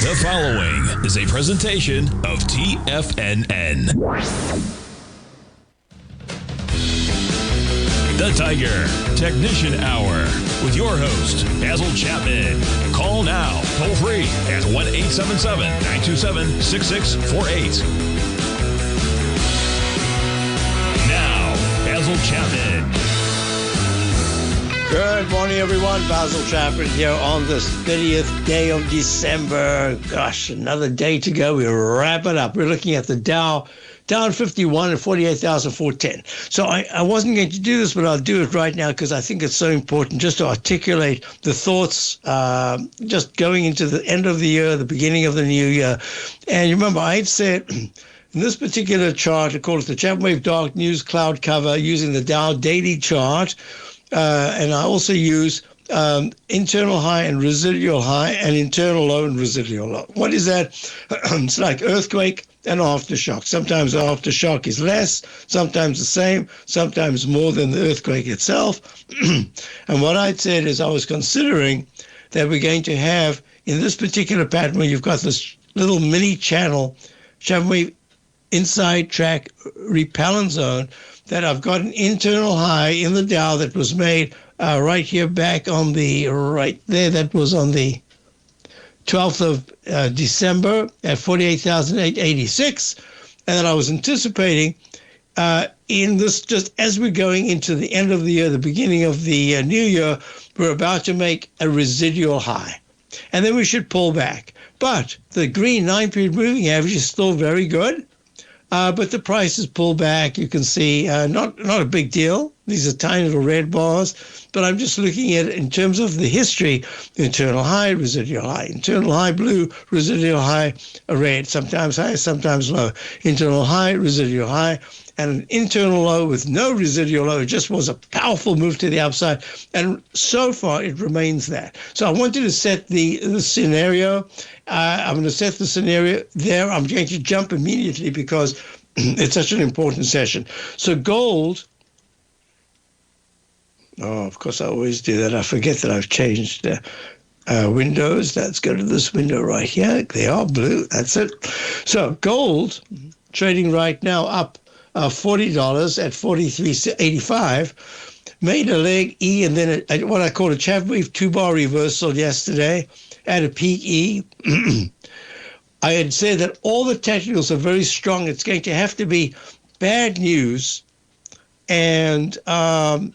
The following is a presentation of TFNN. The Tiger Technician Hour with your host, Basil Chapman. Call now, toll free at 1-877-927-6648. Now, Basil Chapman. Good morning, everyone. Basil Chapman here on this 30th day of December. Gosh, another day to go. We'll wrap it up. We're looking at the Dow down 51 at 48,410. So I wasn't going to do this, but I'll do it right now because I think it's so important just to articulate the thoughts just going into the end of the year, the beginning of the new year. And remember, I had said in this particular chart, I call it the Chapman Wave Dark News Cloud Cover using the Dow daily chart. And I also use internal high and residual high and internal low and residual low. What is that? It's like earthquake and aftershock. Sometimes the aftershock is less, sometimes the same, sometimes more than the earthquake itself. And what I said is I was considering that we're going to have, in this particular pattern where you've got this little mini channel, Chapman Wave inside track repellent zone, that I've got an internal high in the Dow that was made right here back on the right there. That was on the 12th of December at 48,886. And then I was anticipating in this, just as we're going into the end of the year, the beginning of the new year, we're about to make a residual high. And then we should pull back. But the green 9-period moving average is still very good. But the price is pulled back. You can see not a big deal. These are tiny little red bars. But I'm just looking at it in terms of the history. Internal high, residual high. Internal high, blue, residual high, red. Sometimes high, sometimes low. Internal high, residual high. And an internal low with no residual low. It just was a powerful move to the upside. And so far, it remains that. So I wanted to set the scenario. I'm going to set the scenario there. I'm going to jump immediately because it's such an important session. So gold. Oh, of course, I always do that. I forget that I've changed windows. Let's go to this window right here. They are blue. That's it. So gold trading right now up $40 at 43.85, made a leg E and then what I call a Chapman Wave 2-bar reversal yesterday at a peak E. I had said that all the technicals are very strong. It's going to have to be bad news. And I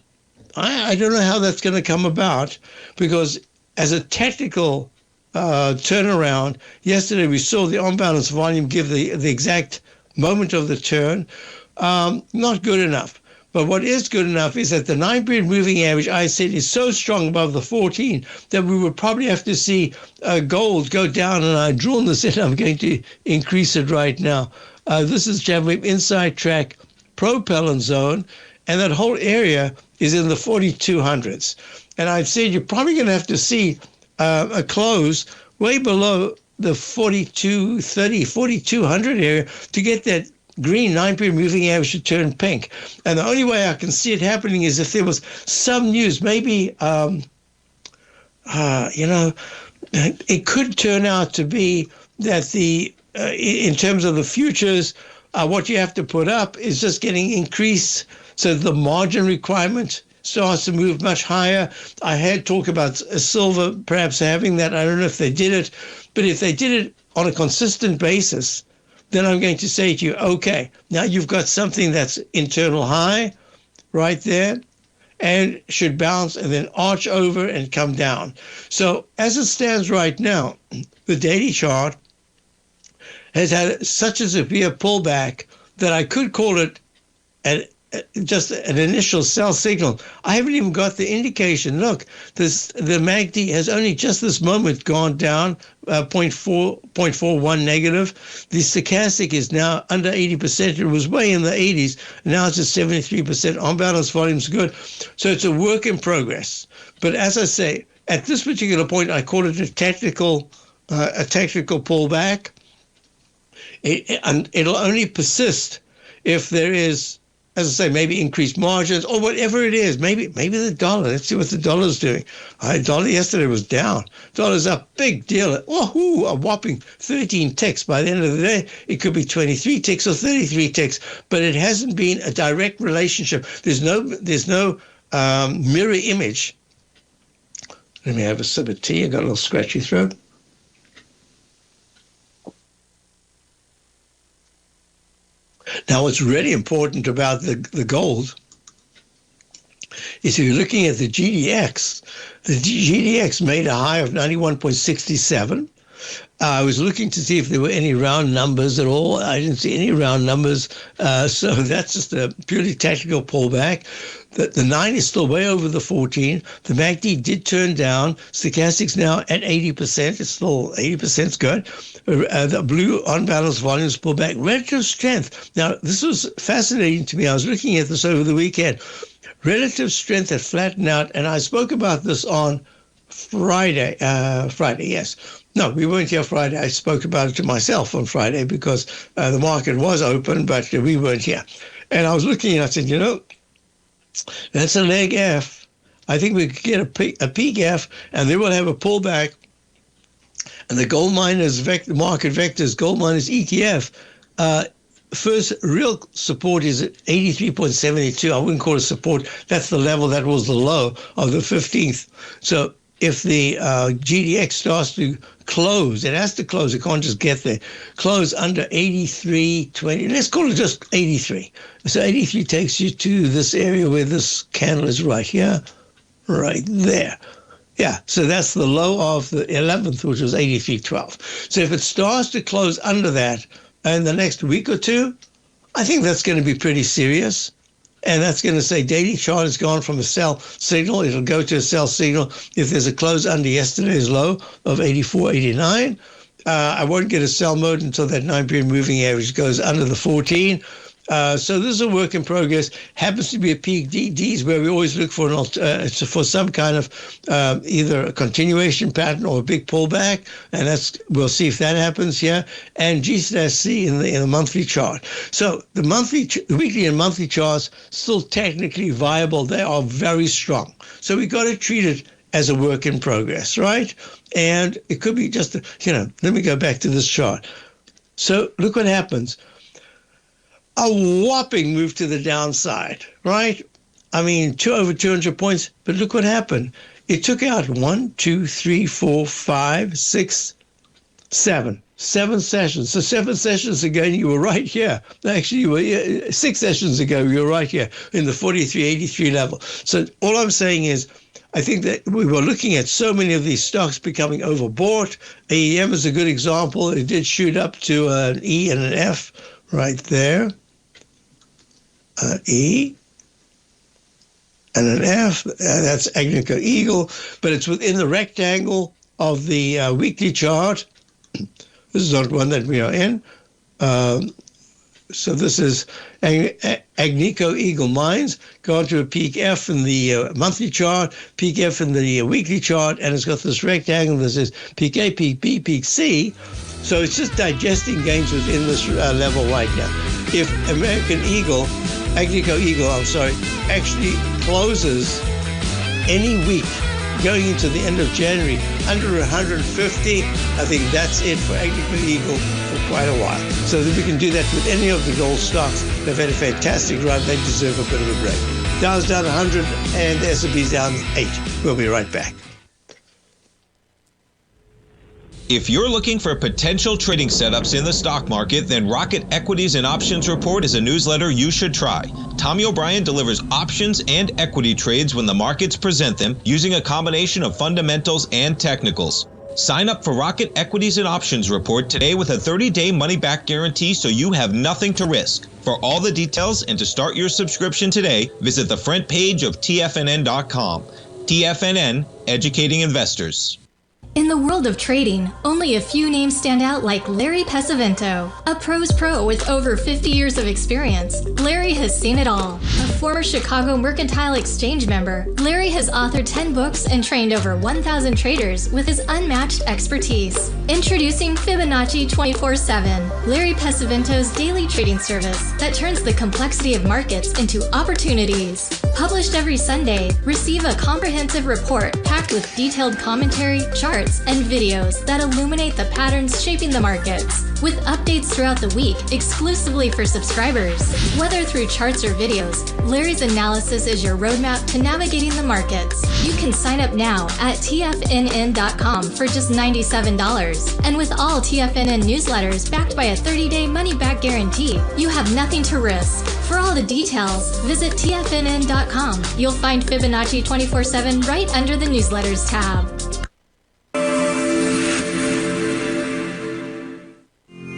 don't know how that's going to come about because as a technical turnaround, yesterday we saw the on-balance volume give the exact moment of the turn. Not good enough. But what is good enough is that the 9-period moving average, I said, is so strong above the 14 that we would probably have to see gold go down. And I've drawn this in. I'm going to increase it right now. This is Chapman Wave inside track propellant zone. And that whole area is in the 4200s. And I've said you're probably going to have to see a close way below the 4230, 4200 area to get that green 9-period moving average to turn pink. And the only way I can see it happening is if there was some news, maybe, it could turn out to be that in terms of the futures, what you have to put up is just getting increased. So the margin requirement starts to move much higher. I had talked about silver perhaps having that. I don't know if they did it, but if they did it on a consistent basis, then I'm going to say to you, okay, now you've got something that's internal high right there and should bounce and then arch over and come down. So as it stands right now, the daily chart has had such a severe pullback that I could call it just an initial sell signal. I haven't even got the indication. Look, the MACD has only just this moment gone down 0.41 negative. The stochastic is now under 80%. It was way in the 80s. Now it's at 73%. On balance, volume's good. So it's a work in progress. But as I say, at this particular point, I call it a technical pullback. It'll only persist if there is as I say, maybe increased margins or whatever it is. Maybe the dollar. Let's see what the dollar's doing. Dollar yesterday was down. Dollar's up, big deal. Woohoo! A whopping 13 ticks. By the end of the day, it could be 23 ticks or 33 ticks, but it hasn't been a direct relationship. There's no mirror image. Let me have a sip of tea. I got a little scratchy throat. Now, what's really important about the gold is if you're looking at the GDX made a high of 91.67. I was looking to see if there were any round numbers at all. I didn't see any round numbers. So that's just a purely tactical pullback. The 9 is still way over the 14. The MACD did turn down. Stochastic's now at 80%. It's still 80% is good. The blue on-balance volumes pull back. Relative strength. Now, this was fascinating to me. I was looking at this over the weekend. Relative strength had flattened out, and I spoke about this on Friday, yes. No, we weren't here Friday. I spoke about it to myself on Friday because the market was open, but we weren't here. And I was looking and I said, that's a leg F. I think we could get a peak F, and then we'll have a pullback. And the gold miners market vectors, gold miners ETF, first real support is at 83.72. I wouldn't call it support. That's the level that was the low of the 15th. So if the GDX starts to close, it has to close. It can't just get there. Close under 83.20. Let's call it just 83. So 83 takes you to this area where this candle is right here, right there. Yeah, so that's the low of the 11th, which was 83.12. So if it starts to close under that in the next week or two, I think that's going to be pretty serious. And that's going to say daily chart has gone from a sell signal. It'll go to a sell signal if there's a close under yesterday's low of 84.89. I won't get a sell mode until that 9-period moving average goes under the 14. So this is a work in progress. Happens to be a peak. D's where we always look for for some kind of either a continuation pattern or a big pullback, and we'll see if that happens here. And G/C in the monthly chart. So the weekly and monthly charts still technically viable. They are very strong. So we got to treat it as a work in progress, right? And it could be just let me go back to this chart. So look what happens. A whopping move to the downside, right? I mean, over 200 points, but look what happened. It took out 1, 2, 3, 4, 5, 6, 7 sessions. So 7 sessions ago, you were right here. Actually, you were 6 sessions ago, you were right here in the 43.83 level. So all I'm saying is, I think that we were looking at so many of these stocks becoming overbought. AEM is a good example. It did shoot up to an E and an F right there. E and an F, that's Agnico Eagle, but it's within the rectangle of the weekly chart. This is not one that we are in. So this is Agnico Eagle Mines, gone to a peak F in the monthly chart, peak F in the weekly chart, and it's got this rectangle that says peak A, peak B, peak C. So it's just digesting gains within this level right now. If Agnico Eagle, actually closes any week going into the end of January under 150, I think that's it for Agnico Eagle for quite a while. So that we can do that with any of the gold stocks. They've had a fantastic run. They deserve a bit of a break. Dow's down 100 and the S&P's down 8. We'll be right back. If you're looking for potential trading setups in the stock market, then Rocket Equities and Options Report is a newsletter you should try. Tommy O'Brien delivers options and equity trades when the markets present them, using a combination of fundamentals and technicals. Sign up for Rocket Equities and Options Report today with a 30-day money-back guarantee, so you have nothing to risk. For all the details and to start your subscription today, visit the front page of TFNN.com. TFNN, educating investors. In the world of trading, only a few names stand out like Larry Pesavento, a pro's pro with over 50 years of experience. Larry has seen it all. A former Chicago Mercantile Exchange member, Larry has authored 10 books and trained over 1,000 traders with his unmatched expertise. Introducing Fibonacci 24/7, Larry Pesavento's daily trading service that turns the complexity of markets into opportunities. Published every Sunday, receive a comprehensive report packed with detailed commentary, charts, and videos that illuminate the patterns shaping the markets, with updates throughout the week exclusively for subscribers. Whether through charts or videos, Larry's analysis is your roadmap to navigating the markets. You can sign up now at TFNN.com for just $97. And with all TFNN newsletters backed by a 30-day money-back guarantee, you have nothing to risk. For all the details, visit TFNN.com. You'll find Fibonacci 24/7 right under the newsletters tab.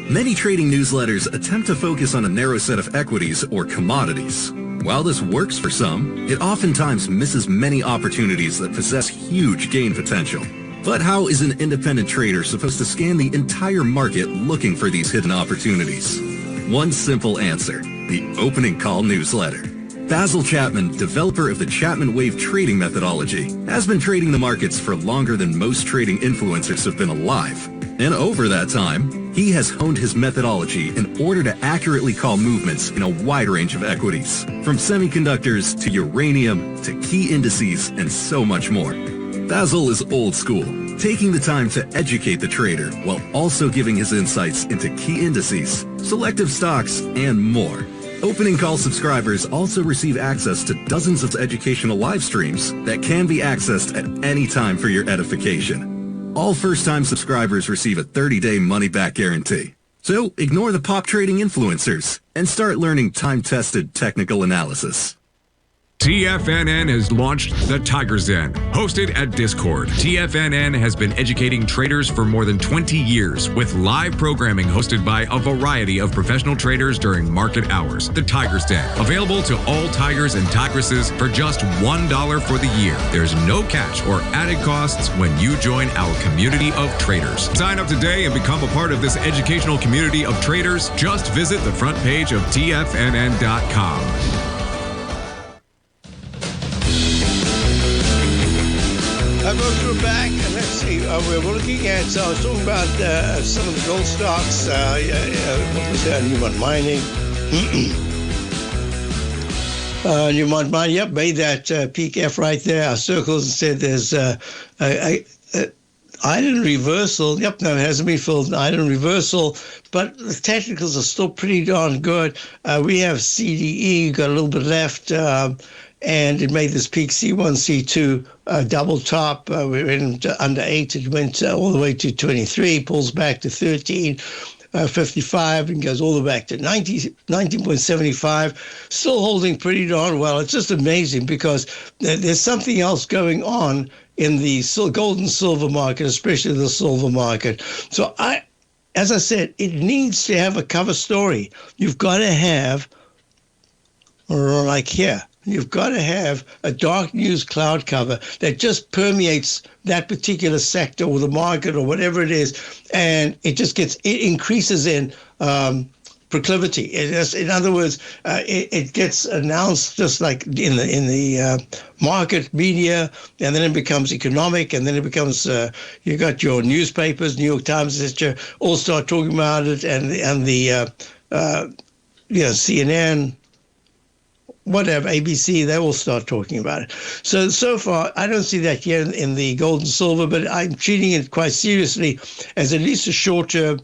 Many trading newsletters attempt to focus on a narrow set of equities or commodities. While this works for some, it oftentimes misses many opportunities that possess huge gain potential. But how is an independent trader supposed to scan the entire market looking for these hidden opportunities? One simple answer: the opening call newsletter. Basil Chapman, developer of the Chapman Wave trading methodology, has been trading the markets for longer than most trading influencers have been alive. And over that time, he has honed his methodology in order to accurately call movements in a wide range of equities, from semiconductors to uranium to key indices and so much more. Basil is old school, taking the time to educate the trader while also giving his insights into key indices, selective stocks, and more. Opening call subscribers also receive access to dozens of educational live streams that can be accessed at any time for your edification. All first-time subscribers receive a 30-day money-back guarantee. So ignore the pop trading influencers and start learning time-tested technical analysis. TFNN has launched the Tiger's Den, hosted at Discord. TFNN has been educating traders for more than 20 years with live programming hosted by a variety of professional traders during market hours. The Tiger's Den, available to all tigers and tigresses for just $1 for the year. There's no catch or added costs when you join our community of traders. Sign up today and become a part of this educational community of traders. Just visit the front page of TFNN.com. We're back, and let's see. We're looking at. I was talking about some of the gold stocks. What was that? Newmont Mining. Newmont Mining. Yep, made that peak F right there. Our circles and said there's iron reversal. Yep, no, it hasn't been filled. Iron reversal, but the technicals are still pretty darn good. We have CDE got a little bit left. And it made this peak C1, C2 double top. We went under 8. It went all the way to 23, pulls back to 13.55, and goes all the way back to 19.75. Still holding pretty darn well. It's just amazing because there's something else going on in the gold and silver market, especially the silver market. So as I said, it needs to have a cover story. You've got to have, like here, you've got to have a dark news cloud cover that just permeates that particular sector or the market or whatever it is, and it increases in proclivity. In other words, it gets announced just like in the market media, and then it becomes economic, and then it becomes you got your newspapers, New York Times, etc., all start talking about it, and the CNN. Whatever, ABC, they will start talking about it. So far, I don't see that yet in the gold and silver, but I'm treating it quite seriously as at least a short-term,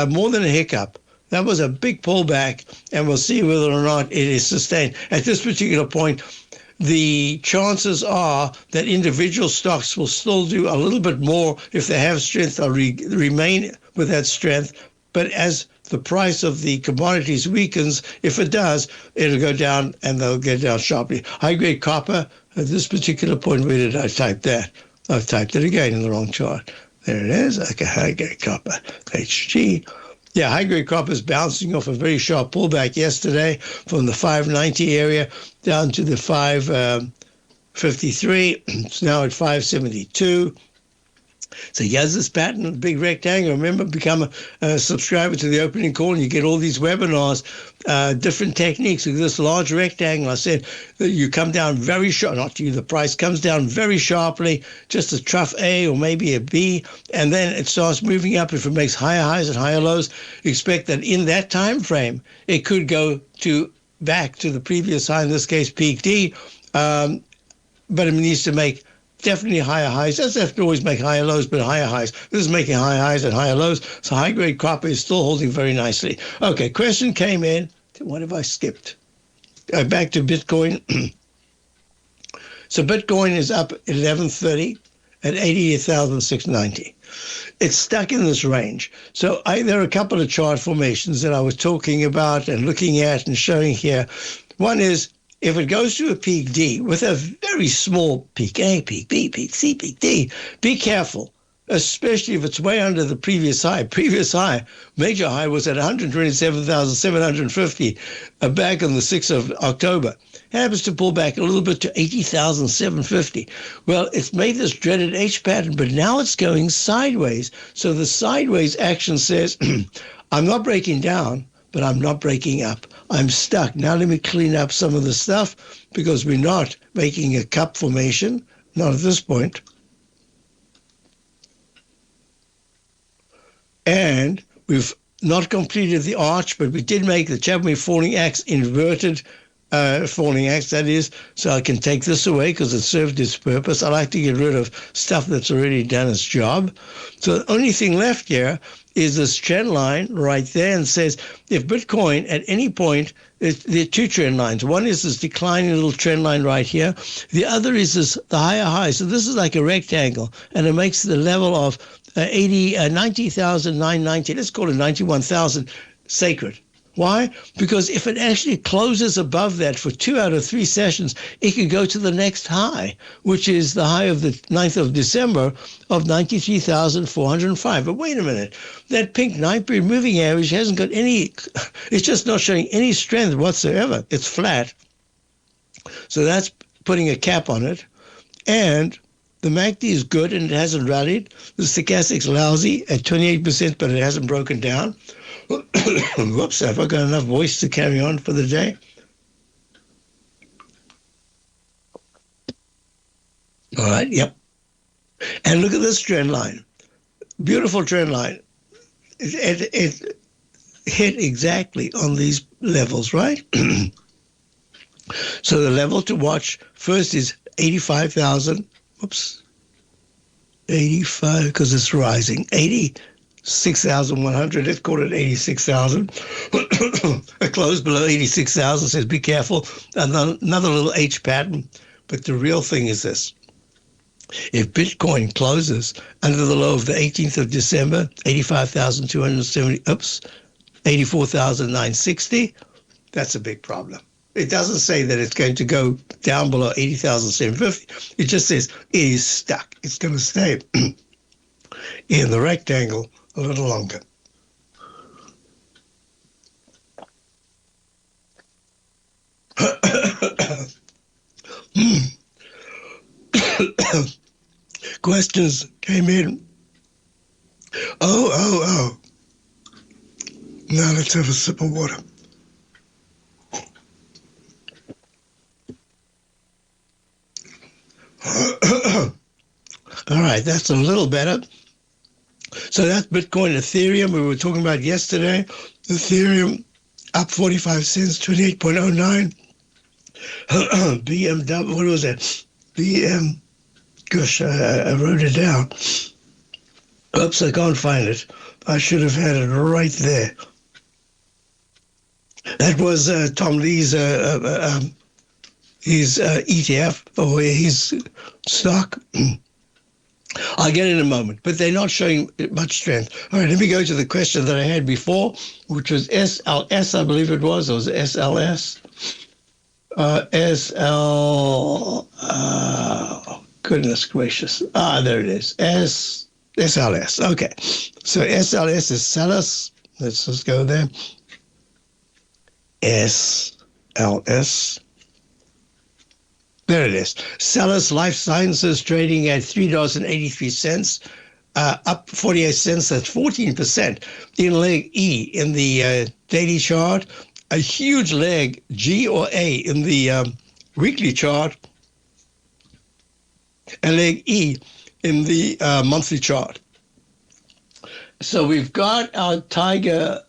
more than a hiccup. That was a big pullback, and we'll see whether or not it is sustained. At this particular point, the chances are that individual stocks will still do a little bit more if they have strength or remain with that strength, but as the price of the commodities weakens, if it does, it'll go down and they'll get down sharply. High-grade copper, at this particular point, where did I type that? I've typed it again in the wrong chart. There it is. Okay, high-grade copper, HG. Yeah, high-grade copper is bouncing off a very sharp pullback yesterday from the 590 area down to the 553. It's now at 572. So here's this pattern, the big rectangle. Remember, become a subscriber to the opening call, and you get all these webinars, different techniques with this large rectangle. I said you come down very sharp, not you, the price comes down very sharply, just a trough A or maybe a B, and then it starts moving up. If it makes higher highs and higher lows, expect that in that time frame, it could go back to the previous high, in this case, peak D, but it needs to make definitely higher highs. Doesn't have to always make higher lows, but higher highs. This is making higher highs and higher lows. So high-grade copper is still holding very nicely. Okay, question came in. What have I skipped? Back to Bitcoin. So Bitcoin is up 1130 at 88,690. It's stuck in this range. So there are a couple of chart formations that I was talking about and looking at and showing here. One is, if it goes to a peak D with a very small peak A, peak B, peak C, peak D, be careful, especially if it's way under the previous high. Previous high, major high, was at 127,750 back on the 6th of October. It happens to pull back a little bit to 80,750. Well, it's made this dreaded H pattern, but now it's going sideways. So the sideways action says, I'm not breaking down, but I'm not breaking up. I'm stuck. Now let me clean up some of the stuff, because we're not making a cup formation, not at this point. And we've not completed the arch, but we did make the Chapman falling axe inverted falling axe, that is, so I can take this away because it served its purpose. I like to get rid of stuff that's already done its job. So the only thing left here is this trend line right there, and says if Bitcoin at any point, there are two trend lines. One is this declining little trend line right here. The other is the higher high. So this is like a rectangle, and it makes the level of 90,990, let's call it 91,000, sacred. Why? Because if it actually closes above that for 2 out of 3 sessions, it could go to the next high, which is the high of the 9th of December of 93,405. But wait a minute. That pink 9-period moving average hasn't got any, it's just not showing any strength whatsoever. It's flat. So that's putting a cap on it. And the MACD is good and it hasn't rallied. The stochastic's lousy at 28%, but it hasn't broken down. Whoops, have I got enough voice to carry on for the day? All right, yep. And look at this trend line. Beautiful trend line. It hit exactly on these levels, right? So the level to watch first is 85,000. Whoops. 85, because it's rising. 86,100. Let's call it 86,000. A close below 86,000 says be careful. Another little H pattern. But the real thing is this. If Bitcoin closes under the low of the 18th of December, 84,960, that's a big problem. It doesn't say that it's going to go down below 80,750. It just says it is stuck. It's going to stay in the rectangle a little longer. Questions came in. Oh. Now let's have a sip of water. All right, that's a little better. So that's Bitcoin. Ethereum, we were talking about yesterday. Ethereum up 45 cents, 28.09. BMW, what was that? Gosh, I wrote it down. Oops, I can't find it. I should have had it right there. That was Tom Lee's his ETF or his stock. I'll get it in a moment, but they're not showing much strength. All right, let me go to the question that I had before, which was SLS, I believe it was, or was it SLS? Goodness gracious. There it is. SLS. Okay. So SLS is Sellers. Let's just go there. SLS. There it is. Sellers Life Sciences trading at $3.83. up 48 cents. That's 14%. In leg E in the daily chart, a huge leg G or A in the weekly chart, and leg E in the monthly chart. So we've got our Tiger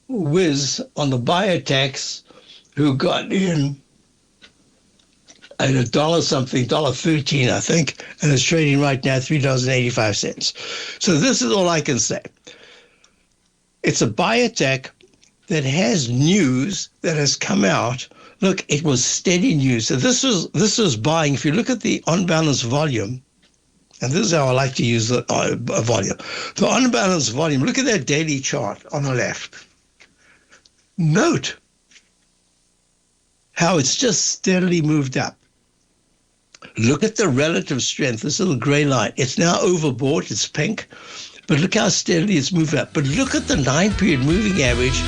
Whiz on the biotechs who got in at $1 something, $1.13, I think, and it's trading right now $3.85. So this is all I can say. It's a biotech that has news that has come out. Look, it was steady news. So this was buying. If you look at the on-balance volume, and this is how I like to use the volume. The on-balance volume, look at that daily chart on the left. Note how it's just steadily moved up. Look at the relative strength, this little gray line. It's now overbought, it's pink, but look how steadily it's moved up. But look at the 9-period moving average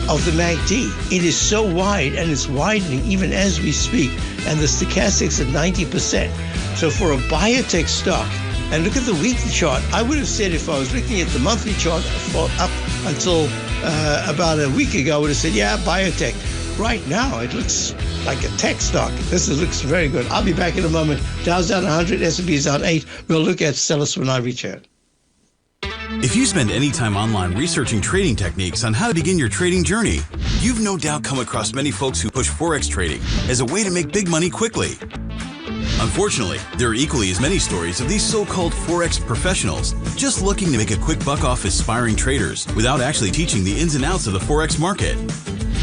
of the MACD. It is so wide, and it's widening even as we speak, and the stochastic's at 90%. So for a biotech stock, and look at the weekly chart, I would have said if I was looking at the monthly chart up until about a week ago, I would have said, yeah, biotech. Right now, it looks like a tech stock. This looks very good. I'll be back in a moment. Dow's down 100, S&P's down 8. We'll look at sellers when I return. If you spend any time online researching trading techniques on how to begin your trading journey, you've no doubt come across many folks who push Forex trading as a way to make big money quickly. Unfortunately, there are equally as many stories of these so-called Forex professionals just looking to make a quick buck off aspiring traders without actually teaching the ins and outs of the Forex market.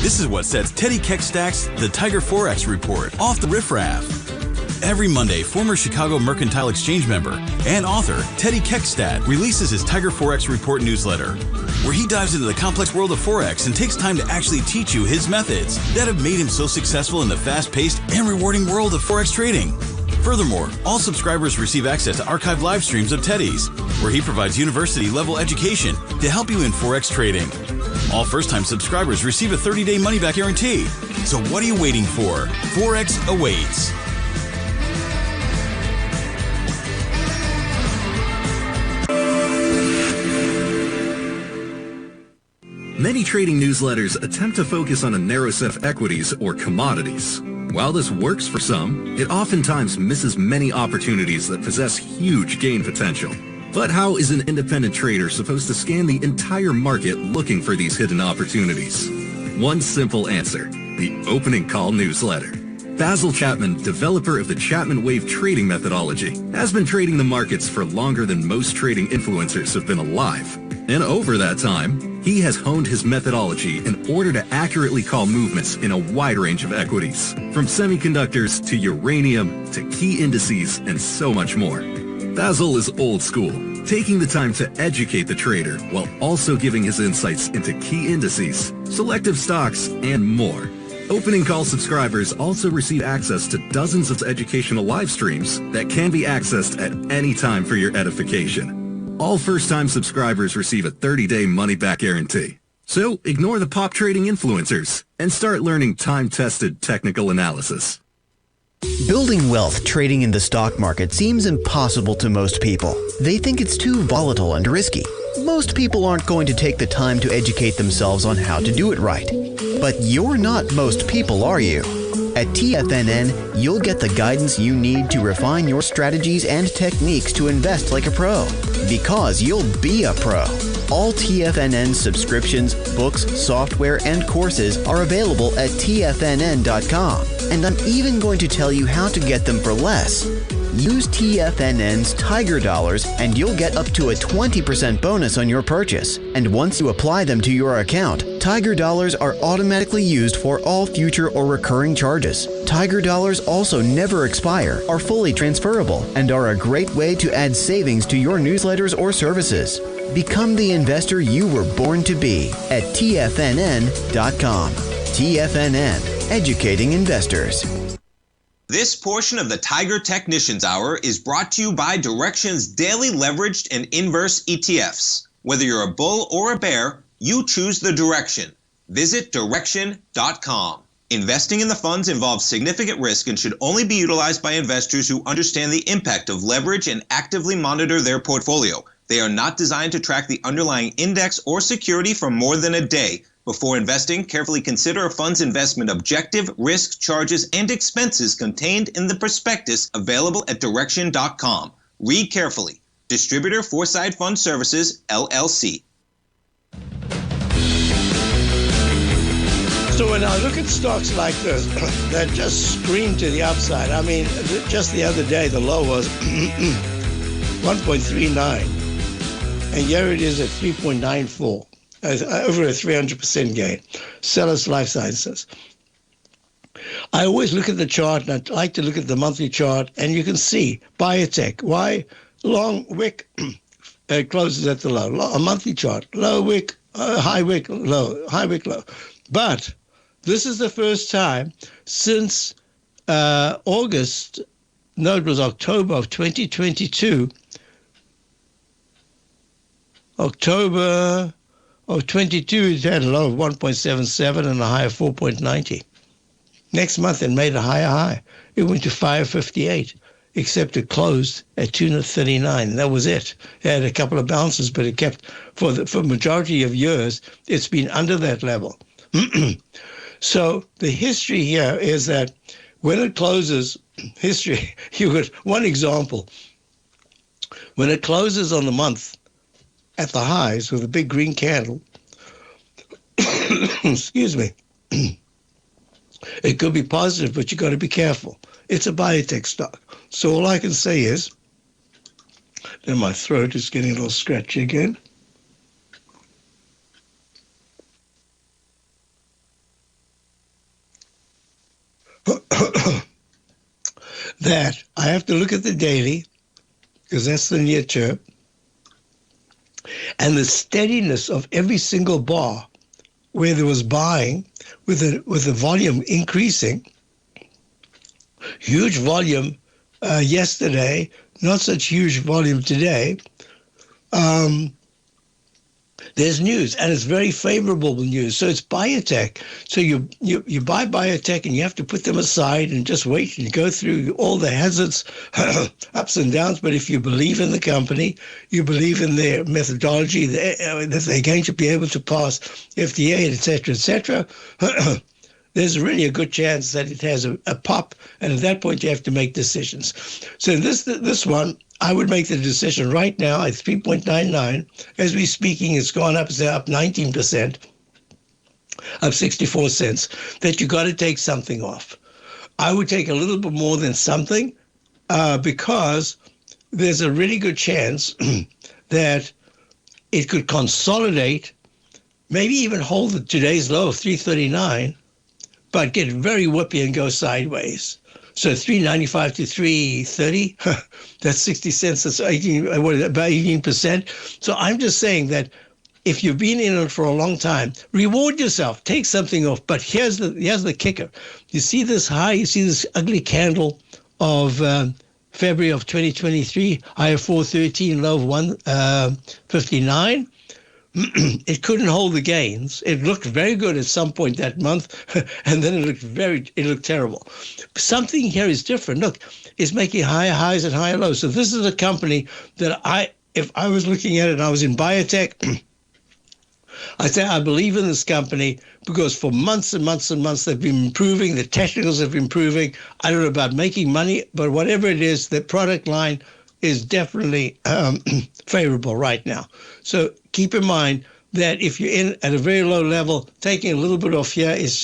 This is what sets Teddy Keckstack's The Tiger Forex Report off the riffraff. Every Monday, former Chicago Mercantile Exchange member and author Teddy Keckstack releases his Tiger Forex Report newsletter, where he dives into the complex world of Forex and takes time to actually teach you his methods that have made him so successful in the fast-paced and rewarding world of Forex trading. Furthermore, all subscribers receive access to archived live streams of Teddy's, where he provides university-level education to help you in Forex trading. All first-time subscribers receive a 30-day money-back guarantee. So what are you waiting for? Forex awaits. Many trading newsletters attempt to focus on a narrow set of equities or commodities. While this works for some, it oftentimes misses many opportunities that possess huge gain potential. But how is an independent trader supposed to scan the entire market looking for these hidden opportunities? One simple answer: the opening call newsletter. Basil Chapman, developer of the Chapman Wave trading methodology, has been trading the markets for longer than most trading influencers have been alive. And over that time, he has honed his methodology in order to accurately call movements in a wide range of equities, from semiconductors to uranium to key indices and so much more. Basil is old school, taking the time to educate the trader while also giving his insights into key indices, selective stocks, and more. Opening call subscribers also receive access to dozens of educational live streams that can be accessed at any time for your edification. All first-time subscribers receive a 30-day money-back guarantee. So ignore the pop trading influencers and start learning time-tested technical analysis. Building wealth trading in the stock market seems impossible to most people. They think it's too volatile and risky. Most people aren't going to take the time to educate themselves on how to do it right. But you're not most people, are you? At TFNN, you'll get the guidance you need to refine your strategies and techniques to invest like a pro. Because you'll be a pro. All TFNN subscriptions, books, software, and courses are available at TFNN.com. And I'm even going to tell you how to get them for less. Use TFNN's Tiger Dollars and you'll get up to a 20% bonus on your purchase. And once you apply them to your account, Tiger Dollars are automatically used for all future or recurring charges. Tiger Dollars also never expire, are fully transferable, and are a great way to add savings to your newsletters or services. Become the investor you were born to be at TFNN.com. TFNN, educating investors. This portion of the Tiger Technicians Hour is brought to you by Direxion's daily leveraged and inverse ETFs. Whether you're a bull or a bear, you choose the direction. Visit Direxion.com. Investing in the funds involves significant risk and should only be utilized by investors who understand the impact of leverage and actively monitor their portfolio. They are not designed to track the underlying index or security for more than a day. Before investing, carefully consider a fund's investment objective, risk, charges, and expenses contained in the prospectus available at Direxion.com. Read carefully. Distributor Foreside Fund Services, LLC. So when I look at stocks like this that just scream to the upside, I mean, just the other day, the low was 1.39. And here it is at 3.94, over a 300% gain. Sellers Life Sciences. I always look at the chart, and I like to look at the monthly chart, and you can see biotech. Why? Long wick closes at the low. A monthly chart. Low wick, high wick, low. High wick, low. But this is the first time since August, no, it was October of 2022, October of 22, it had a low of 1.77 and a high of 4.90. Next month, it made a higher high. It went to 558, except it closed at 239. That was it. It had a couple of bounces, but it kept, for majority of years, it's been under that level. So the history here is that when it closes, history, you got one example. When it closes on the month at the highs with a big green candle, excuse me, it could be positive, but you got to be careful. It's a biotech stock. So all I can say is, then my throat is getting a little scratchy again. That I have to look at the daily, because that's the near term, and the steadiness of every single bar where there was buying with the volume increasing. Huge volume yesterday, not such huge volume today. There's news, and it's very favorable news. So it's biotech. So you buy biotech, and you have to put them aside and just wait and go through all the hazards, ups and downs. But if you believe in the company, you believe in their methodology, that they're going to be able to pass FDA, et cetera, there's really a good chance that it has a pop, and at that point you have to make decisions. So this one, I would make the decision right now at 3.99. As we're speaking, it's gone up, it's up 19%, up 64 cents, that you got to take something off. I would take a little bit more than something because there's a really good chance that it could consolidate, maybe even hold today's low of 339, but get very whippy and go sideways. So 395 to 330, that's 60 cents. That's about 18%. So I'm just saying that if you've been in it for a long time, reward yourself, take something off. But here's the kicker. You see this high, you see this ugly candle of February of 2023, high of 413, low of 159. It couldn't hold the gains. It looked very good at some point that month, and then it looked terrible. Something here is different. Look, it's making higher highs and higher lows. So this is a company that if I was looking at it and I was in biotech, I say I believe in this company because for months and months and months they've been improving. The technicals have been improving. I don't know about making money, but whatever it is, the product line is definitely favorable right now. So keep in mind that if you're in at a very low level, taking a little bit off here, it's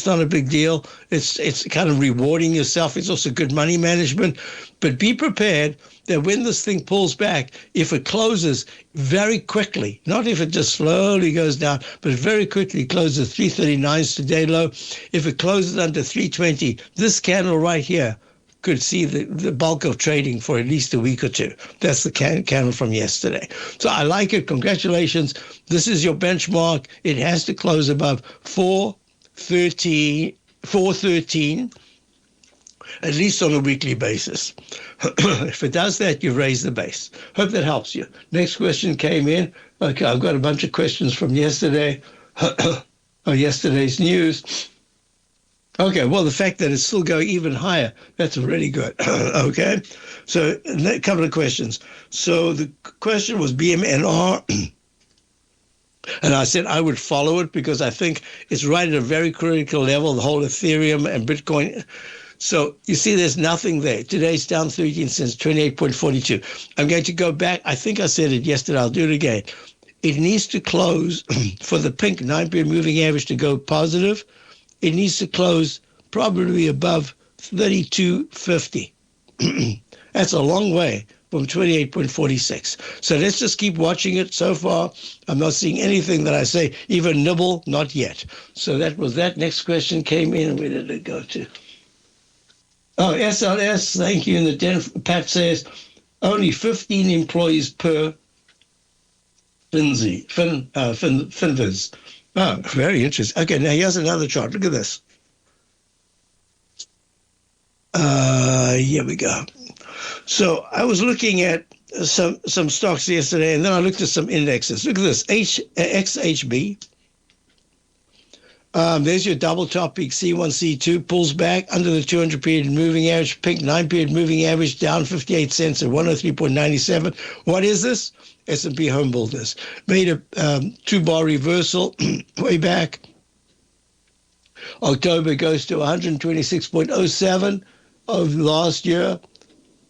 not a big deal. It's kind of rewarding yourself. It's also good money management. But be prepared that when this thing pulls back, if it closes very quickly, not if it just slowly goes down, but very quickly closes 339's today low. If it closes under 320, this candle right here could see the bulk of trading for at least a week or two. That's the candle from yesterday. So I like it. Congratulations. This is your benchmark. It has to close above 413, at least on a weekly basis. If it does that, you've raised the base. Hope that helps you. Next question came in. Okay, I've got a bunch of questions from yesterday, or yesterday's news. Okay, well, the fact that it's still going even higher, that's really good. Okay, so a couple of questions. So the question was BMNR, and I said I would follow it because I think it's right at a very critical level, the whole Ethereum and Bitcoin. So you see there's nothing there. Today's down 13 cents, 28.42. I'm going to go back. I think I said it yesterday. I'll do it again. It needs to close for the pink 9-period moving average to go positive. It needs to close probably above 32.50. That's a long way from 28.46. So let's just keep watching it. So far, I'm not seeing anything that I say, even nibble, not yet. So that was that. Next question came in. Where did it go to? Oh, SLS, thank you. And the Pat says only 15 employees per FinViz. Oh, very interesting. Okay, now here's another chart. Look at this. Here we go. So I was looking at some stocks yesterday, and then I looked at some indexes. Look at this, XHB. There's your double top peak C1, C2, pulls back under the 200-period moving average, pink 9-period moving average, down 58 cents at 103.97. What is this? S&P Home Builders. Made a 2-bar reversal way back. October goes to 126.07 of last year,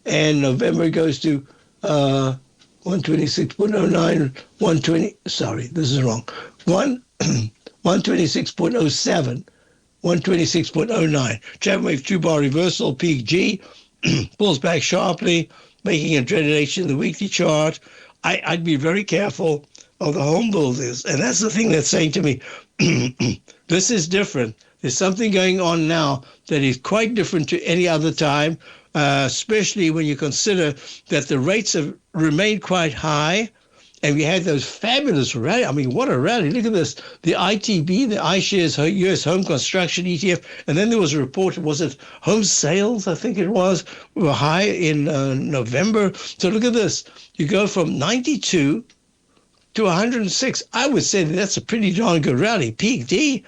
and November goes to 126.09, 120, sorry, this is wrong, 126.07, 126.09. Chapman wave 2-bar reversal, peak G, pulls back sharply, making a dreaded H in the weekly chart. I'd be very careful of the home builders. And that's the thing that's saying to me, this is different. There's something going on now that is quite different to any other time, especially when you consider that the rates have remained quite high. And we had those fabulous rally. I mean, what a rally. Look at this. The ITB, the iShares U.S. Home Construction ETF. And then there was a report, was it home sales, I think it was, were high in November. So look at this. You go from 92 to 106. I would say that's a pretty darn good rally. Peak D,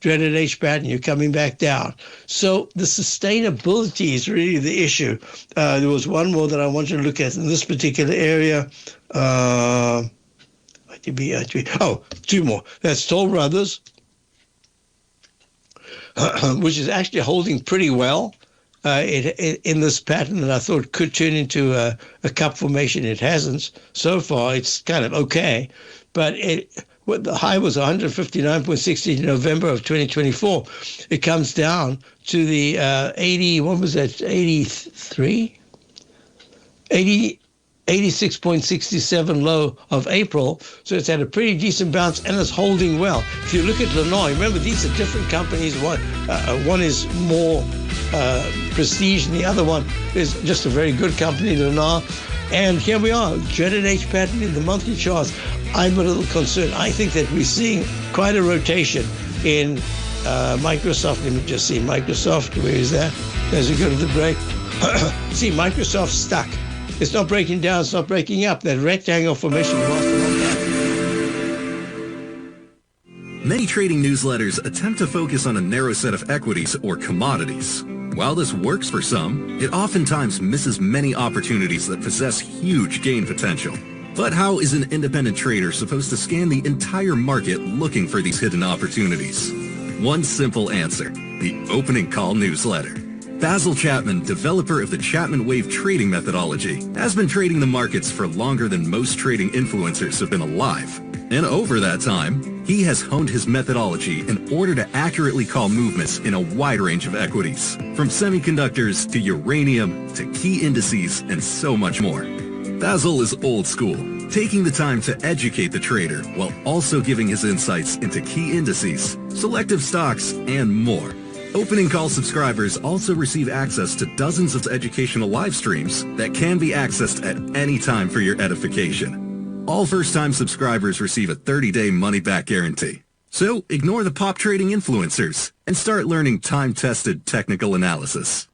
dreaded H pattern, you're coming back down. So the sustainability is really the issue. There was one more that I wanted to look at in this particular area. Two more. That's Toll Brothers, which is actually holding pretty well in this pattern that I thought could turn into a cup formation. It hasn't. So far, it's kind of okay. But the high was 159.60 in November of 2024. It comes down to the 80, what was that, 83? 86.67 low of April. So it's had a pretty decent bounce and it's holding well. If you look at Lennar, remember these are different companies. One is more prestige and the other one is just a very good company, Lennar. And here we are, dreaded H pattern in the monthly charts. I'm a little concerned. I think that we're seeing quite a rotation in Microsoft. Let me just see. Microsoft, where is that? There's a go to the break. See, Microsoft's stuck. It's not breaking down. It's not breaking up. That rectangle formation lost a long time. Many trading newsletters attempt to focus on a narrow set of equities or commodities. While this works for some, it oftentimes misses many opportunities that possess huge gain potential. But how is an independent trader supposed to scan the entire market looking for these hidden opportunities? One simple answer: the opening call newsletter. Basil Chapman, developer of the Chapman Wave trading methodology, has been trading the markets for longer than most trading influencers have been alive. And over that time, he has honed his methodology in order to accurately call movements in a wide range of equities, from semiconductors to uranium to key indices and so much more. Basil is old school, taking the time to educate the trader while also giving his insights into key indices, selective stocks, and more. Opening Call subscribers also receive access to dozens of educational live streams that can be accessed at any time for your edification. All first-time subscribers receive a 30-day money-back guarantee. So ignore the pop trading influencers and start learning time-tested technical analysis.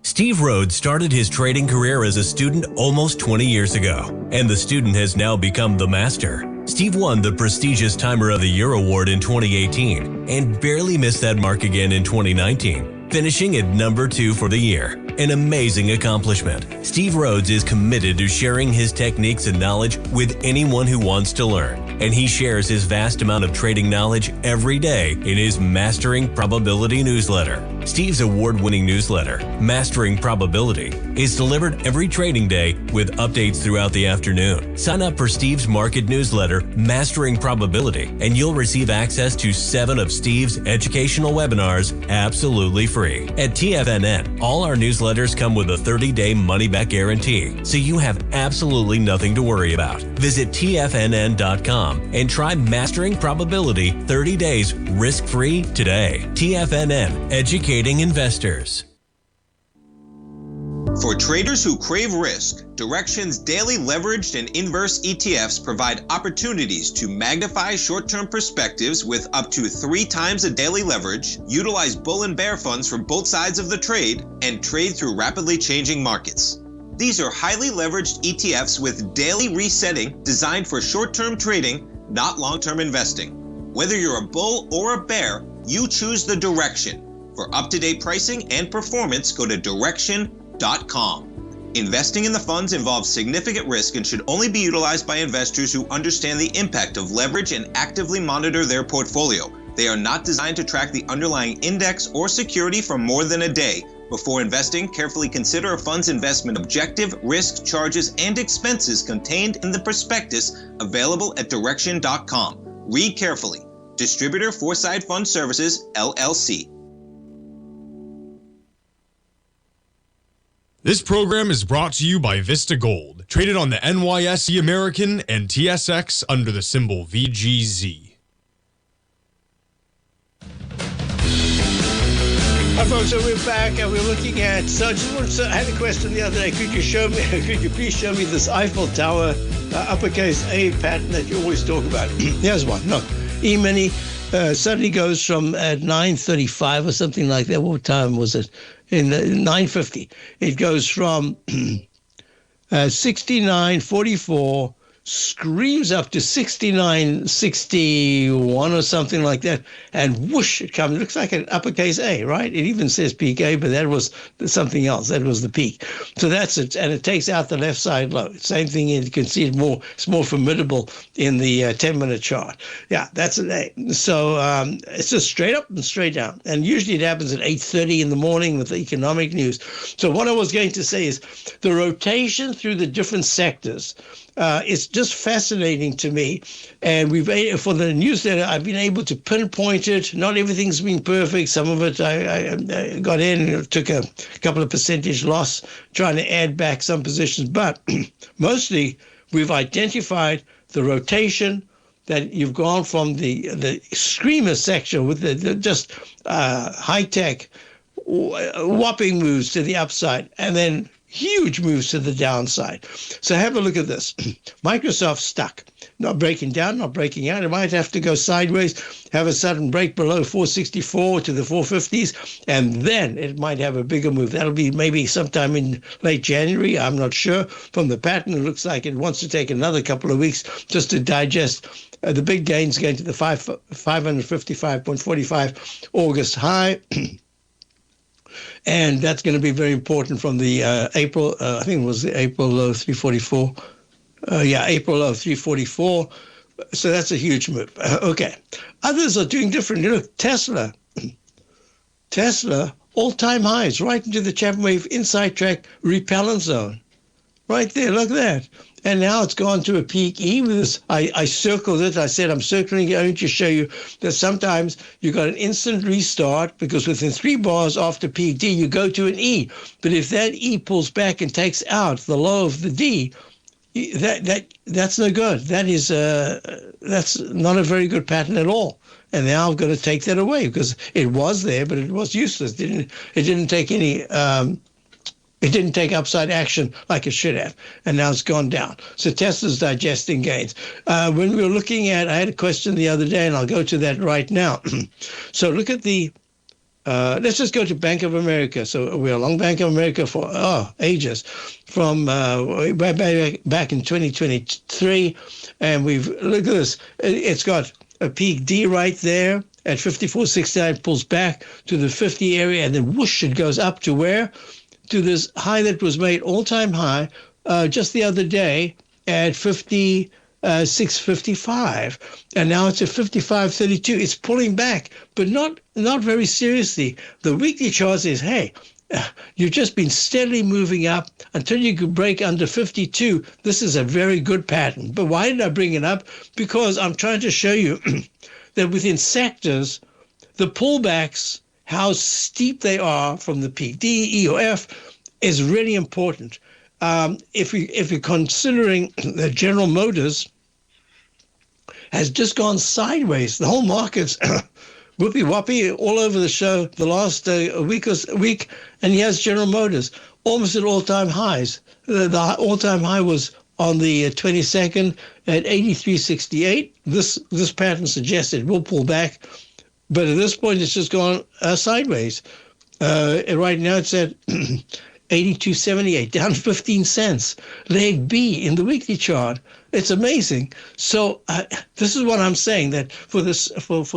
Steve Rhodes started his trading career as a student almost 20 years ago, and the student has now become the master. Steve Steve won the prestigious Timer of the Year award in 2018 and barely missed that mark again in 2019, finishing at number 2 for the year. An amazing accomplishment. Steve Rhodes is committed to sharing his techniques and knowledge with anyone who wants to learn, and he shares his vast amount of trading knowledge every day in his Mastering Probability newsletter. Steve's award-winning newsletter, Mastering Probability, is delivered every trading day with updates throughout the afternoon. Sign up for Steve's market newsletter, Mastering Probability, and you'll receive access to 7 of Steve's educational webinars absolutely free. At TFNN, all our newsletters come with a 30-day money-back guarantee, so you have absolutely nothing to worry about. Visit TFNN.com and try Mastering Probability 30 days risk-free today. TFNN, educating investors. For traders who crave risk, Direxion's daily leveraged and inverse ETFs provide opportunities to magnify short-term perspectives with up to 3 times a daily leverage, utilize bull and bear funds from both sides of the trade, and trade through rapidly changing markets. These are highly leveraged ETFs with daily resetting designed for short-term trading, not long-term investing. Whether you're a bull or a bear, you choose the Direxion. For up-to-date pricing and performance, go to Direxion.com. Investing in the funds involves significant risk and should only be utilized by investors who understand the impact of leverage and actively monitor their portfolio. They are not designed to track the underlying index or security for more than a day. Before investing, carefully consider a fund's investment objective, risk, charges, and expenses contained in the prospectus available at Direxion.com. Read carefully. Distributor Foresight Fund Services, LLC. This program is brought to you by Vista Gold, traded on the NYSE American and TSX under the symbol VGZ. Hi folks, so we're back and we're looking at, I had a question the other day, could you please show me this Eiffel Tower uppercase A pattern that you always talk about? Here's one, look, E-mini suddenly goes from at 9:35 or something like that, what time was it? In 9:50, it goes from 69.44, screams up to 69.61 or something like that, and whoosh, it comes. It looks like an uppercase A, right? It even says peak A, but that was something else. That was the peak. So that's it, and it takes out the left side low. Same thing, you can see it's more formidable in the 10-minute chart. Yeah, that's an A. So it's just straight up and straight down, and usually it happens at 8:30 in the morning with the economic news. So what I was going to say is the rotation through the different sectors. It's just fascinating to me, and for the newsletter I've been able to pinpoint it. Not everything's been perfect. Some of it I got in, took a couple of percentage loss trying to add back some positions, but mostly we've identified the rotation that you've gone from the screamer section with the just high tech whopping moves to the upside, and then huge moves to the downside. So have a look at this. Microsoft stuck, not breaking down, not breaking out. It might have to go sideways, have a sudden break below 464 to the 450s, and then it might have a bigger move. That'll be maybe sometime in late January. I'm not sure. From the pattern, it looks like it wants to take another couple of weeks just to digest the big gains going to the 555.45 August high. And that's going to be very important from the April, I think it was the April low 344. April low 344. So that's a huge move. Okay. Others are doing differently. Look, Tesla, all-time highs, right into the Chapman wave inside track repellent zone. Right there, look at that. And now it's gone to a peak E with this. I circled it. I said, I'm circling it only to show you that sometimes you got an instant restart because within 3 bars after peak D, you go to an E. But if that E pulls back and takes out the low of the D, that's no good. That's not a very good pattern at all. And now I'm going to take that away because it was there, but it was useless. It didn't take any. It didn't take upside action like it should have, and now it's gone down. So Tesla's digesting gains. When we were looking at, I had a question the other day, and I'll go to that right now. So look at the let's just go to Bank of America. So we're along Bank of America for ages, from back in 2023, and look at this. It's got a peak D right there at 54.69, pulls back to the 50 area, and then whoosh, it goes up to where? To this high that was made all-time high just the other day at 655, and now it's at 55.32. It's pulling back, but not very seriously. The weekly chart says, hey, you've just been steadily moving up until you could break under 52. This is a very good pattern. But why did I bring it up? Because I'm trying to show you that within sectors, the pullbacks, how steep they are from the peak, D, E, or F, is really important. If you're considering that General Motors has just gone sideways, the whole market's whoopee-whoppy all over the show the last week, and he has General Motors almost at all-time highs. The all-time high was on the 22nd at 83.68. This pattern suggests it will pull back, but at this point it's just gone sideways. Right now it's at 82.78, down 15 cents. Leg B in the weekly chart. It's amazing. So this is what I'm saying, that for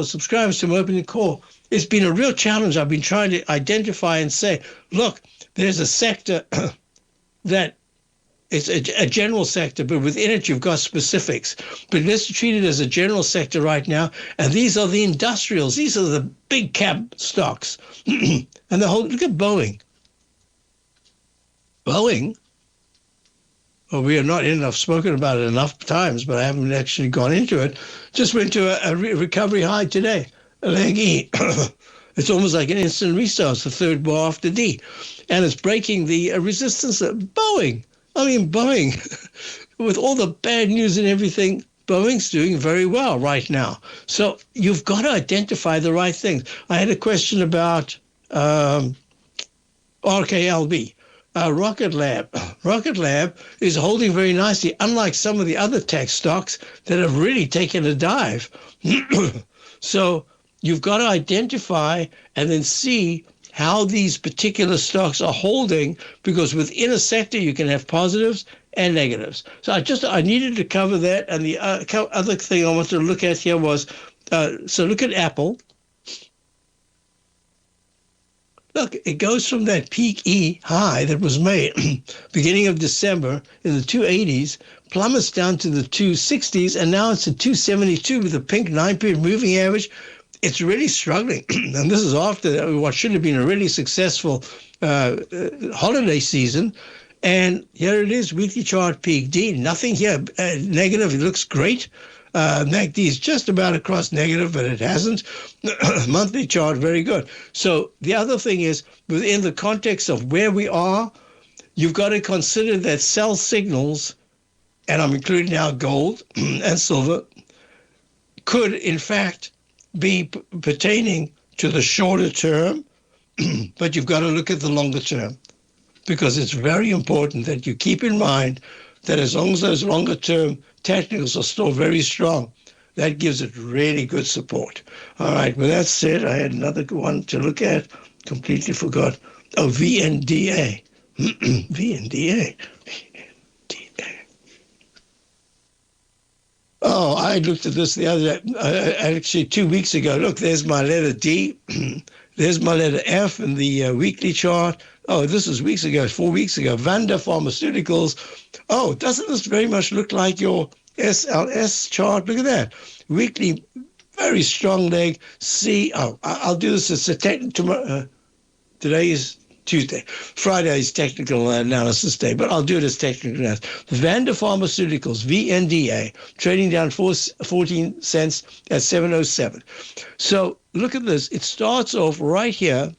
subscribers to my opening call, it's been a real challenge. I've been trying to identify and say, look, there's a sector that it's a general sector, but within it you've got specifics. But let's treat it as a general sector right now. And these are the industrials. These are the big cap stocks. And look at Boeing. Boeing, well, we have not enough spoken about it enough times, but I haven't actually gone into it, just went to a recovery high today, a leg E. It's almost like an instant restart. It's the third bar after D. And it's breaking the resistance of Boeing. I mean, Boeing, with all the bad news and everything, Boeing's doing very well right now. So you've got to identify the right things. I had a question about RKLB. Rocket Lab. Rocket Lab is holding very nicely, unlike some of the other tech stocks that have really taken a dive. So you've got to identify and then see how these particular stocks are holding, because within a sector you can have positives and negatives. So I needed to cover that. And the other thing I wanted to look at here was, so look at Apple. Look, it goes from that peak E high that was made beginning of December in the 280s, plummets down to the 260s, and now it's at 272 with a pink 9-period moving average. It's really struggling. And this is after what should have been a really successful holiday season. And here it is, weekly chart peak D. Nothing here negative. It looks great. MACD is just about across negative, but it hasn't. Monthly chart, very good. So the other thing is, within the context of where we are, you've got to consider that sell signals, and I'm including now gold and silver, could in fact be pertaining to the shorter term, but you've got to look at the longer term, because it's very important that you keep in mind that as long as those longer term technicals are still very strong, that gives it really good support. All right, with that said, I had another one to look at, completely forgot. Oh, VNDA. VNDA. Oh, I looked at this the other day, actually 2 weeks ago. Look, there's my letter D. There's my letter F in the weekly chart. Oh, this is weeks ago, 4 weeks ago. Vanda Pharmaceuticals. Oh, doesn't this very much look like your SLS chart? Look at that. Weekly, very strong leg. C. Oh, I'll do this as a tomorrow. Today is Tuesday. Friday is technical analysis day, but I'll do it as technical analysis. Vanda Pharmaceuticals, VNDA, trading down 14 cents at 707. So look at this. It starts off right here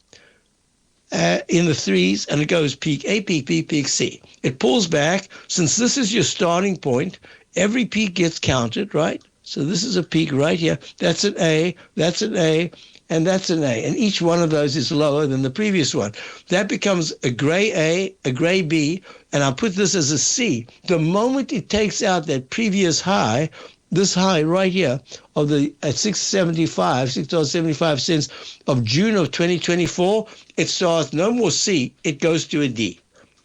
in the threes, and it goes peak A, peak B, peak C. It pulls back. Since this is your starting point, every peak gets counted, right? So this is a peak right here. That's an A, that's an A, and that's an A. And each one of those is lower than the previous one. That becomes a gray A, a gray B, and I'll put this as a C. The moment it takes out that previous high, this high right here of the at $6.75 of June of 2024, it starts no more C, it goes to a D.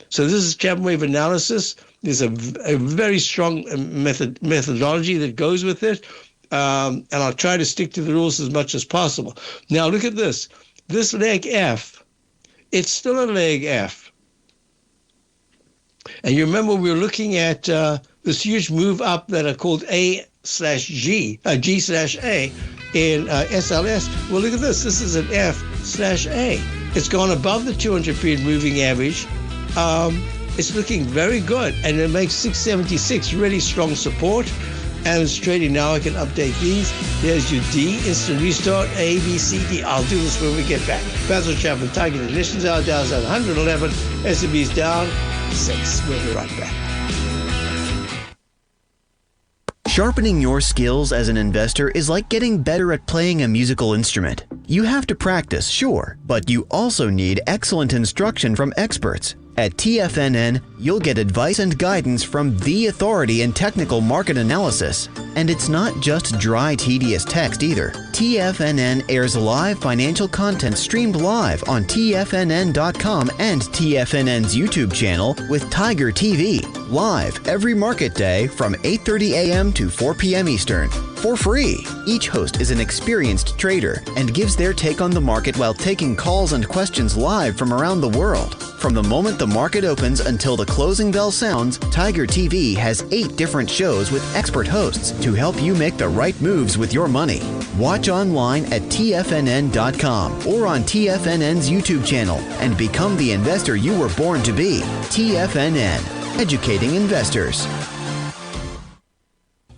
So this is Chapman wave analysis. There's a very strong methodology that goes with it, and I'll try to stick to the rules as much as possible. Now look at this. This leg F, it's still a leg F. And you remember we were looking at this huge move up that are called A/G, G/A in SLS. Well, look at this. This is an F/A. It's gone above the 200-period moving average. It's looking very good, and it makes 676 really strong support. And it's trading now. I can update these. There's your D, instant restart, A, B, C, D. I'll do this when we get back. Basil Chapman, Tiger Ignitions out, Dow's at 111, S&P's down 6. We'll be right back. Sharpening your skills as an investor is like getting better at playing a musical instrument. You have to practice, sure, but you also need excellent instruction from experts. At TFNN, you'll get advice and guidance from the authority in technical market analysis. And it's not just dry, tedious text either. TFNN airs live financial content streamed live on TFNN.com and TFNN's YouTube channel with Tiger TV, live every market day from 8:30 a.m. to 4 p.m. Eastern, for free. Each host is an experienced trader and gives their take on the market while taking calls and questions live from around the world. From the moment the market opens until the closing bell sounds, Tiger TV has 8 different shows with expert hosts to help you make the right moves with your money. Watch online at TFNN.com or on TFNN's YouTube channel and become the investor you were born to be. TFNN, educating investors.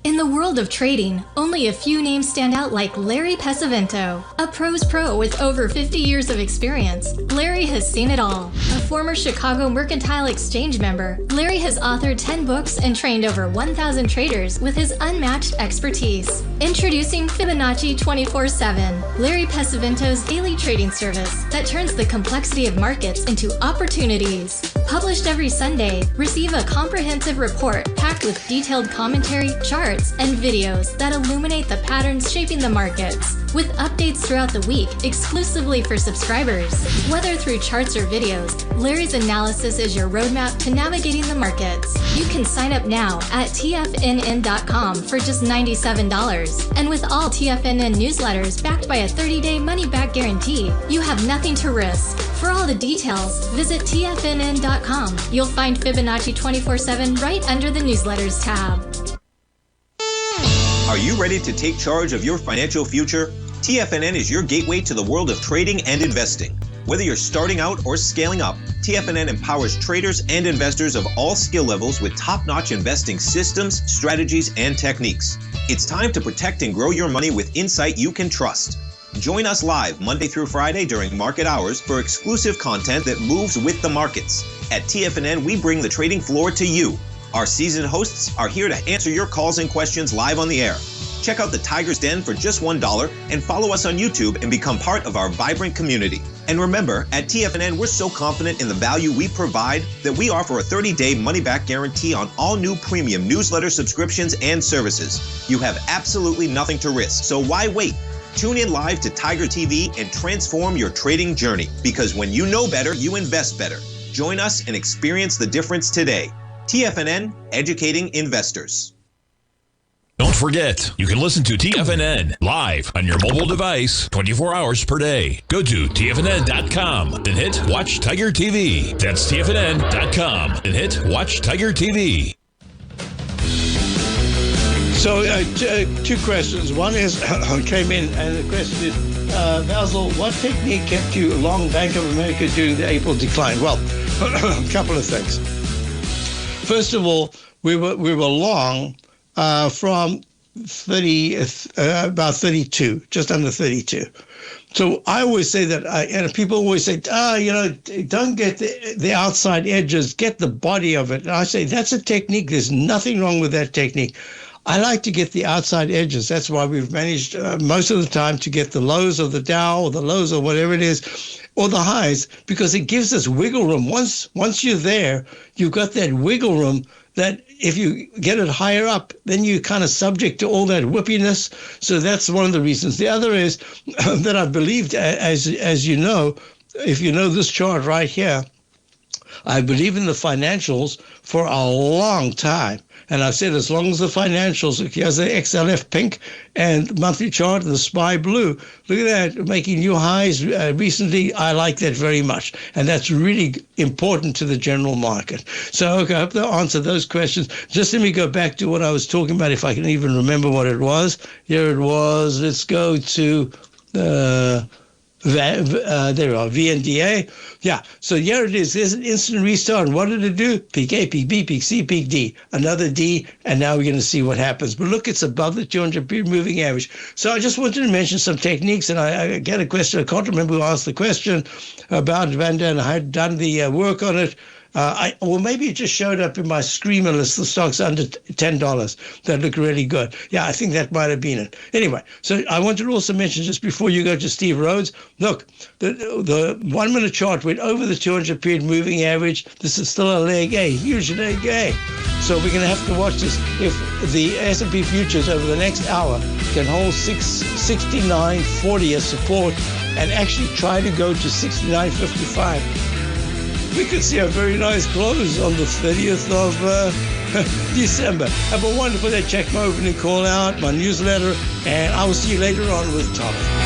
In the world of trading, only a few names stand out like Larry Pesavento. A pro's pro with over 50 years of experience, Larry has seen it all. A former Chicago Mercantile Exchange member, Larry has authored 10 books and trained over 1,000 traders with his unmatched expertise. Introducing Fibonacci 24/7, Larry Pesavento's daily trading service that turns the complexity of markets into opportunities. Published every Sunday, receive a comprehensive report packed with detailed commentary, charts, and videos that illuminate the patterns shaping the markets, with updates throughout the week exclusively for subscribers. Whether through charts or videos, Larry's analysis is your roadmap to navigating the markets. You can sign up now at TFNN.com for just $97. And with all TFNN newsletters backed by a 30-day money-back guarantee, you have nothing to risk. For all the details, visit TFNN.com. You'll find Fibonacci 24/7 right under the newsletters tab. Are you ready to take charge of your financial future? TFNN is your gateway to the world of trading and investing. Whether you're starting out or scaling up, TFNN empowers traders and investors of all skill levels with top-notch investing systems, strategies, and techniques. It's time to protect and grow your money with insight you can trust. Join us live Monday through Friday during market hours for exclusive content that moves with the markets. At TFNN, we bring the trading floor to you. Our seasoned hosts are here to answer your calls and questions live on the air. Check out the Tiger's Den for just $1 and follow us on YouTube and become part of our vibrant community. And remember, at TFNN, we're so confident in the value we provide that we offer a 30-day money-back guarantee on all new premium newsletter subscriptions and services. You have absolutely nothing to risk, so why wait? Tune in live to Tiger TV and transform your trading journey, because when you know better, you invest better. Join us and experience the difference today. TFNN, educating investors. Don't forget, you can listen to TFNN live on your mobile device 24 hours per day. Go to TFNN.com and hit Watch Tiger TV. That's TFNN.com and hit Watch Tiger TV. So, 2 questions. One is, came in, and the question is, Basil, what technique kept you long Bank of America during the April decline? Well, a couple of things. First of all, we were long from about 32, just under 32. So I always say that, and people always say, don't get the outside edges, get the body of it. And I say that's a technique. There's nothing wrong with that technique. I like to get the outside edges. That's why we've managed most of the time to get the lows of the Dow or the lows or whatever it is, or the highs, because it gives us wiggle room. Once you're there, you've got that wiggle room that if you get it higher up, then you're kind of subject to all that whippiness. So that's one of the reasons. The other is that I believed, as you know, if you know this chart right here, I believe in the financials for a long time. And I've said as long as the financials, here's the XLF pink and monthly chart and the SPY blue. Look at that, making new highs recently. I like that very much. And that's really important to the general market. So okay, I hope that answered those questions. Just let me go back to what I was talking about, if I can even remember what it was. Here it was. Let's go to... there we are, VNDA. Yeah, so here it is. There's an instant restart. And what did it do? Peak A, peak B, peak C, peak D. Another D, and now we're going to see what happens. But look, it's above the 200-period moving average. So I just wanted to mention some techniques, and I get a question. I can't remember who asked the question about Van Den. I had done the work on it. Or maybe it just showed up in my screamer list, the stocks under $10 that look really good. Yeah, I think that might have been it. Anyway, so I wanted to also mention, just before you go to Steve Rhodes, look, the 1 minute chart went over the 200-period moving average. This is still a leg A, huge leg A. So we're going to have to watch this. If the S&P futures over the next hour can hold 69.40 as support and actually try to go to 69.55, we could see a very nice close on the 30th of December. Have a wonderful day. Check my opening call out, my newsletter, and I will see you later on with Tommy.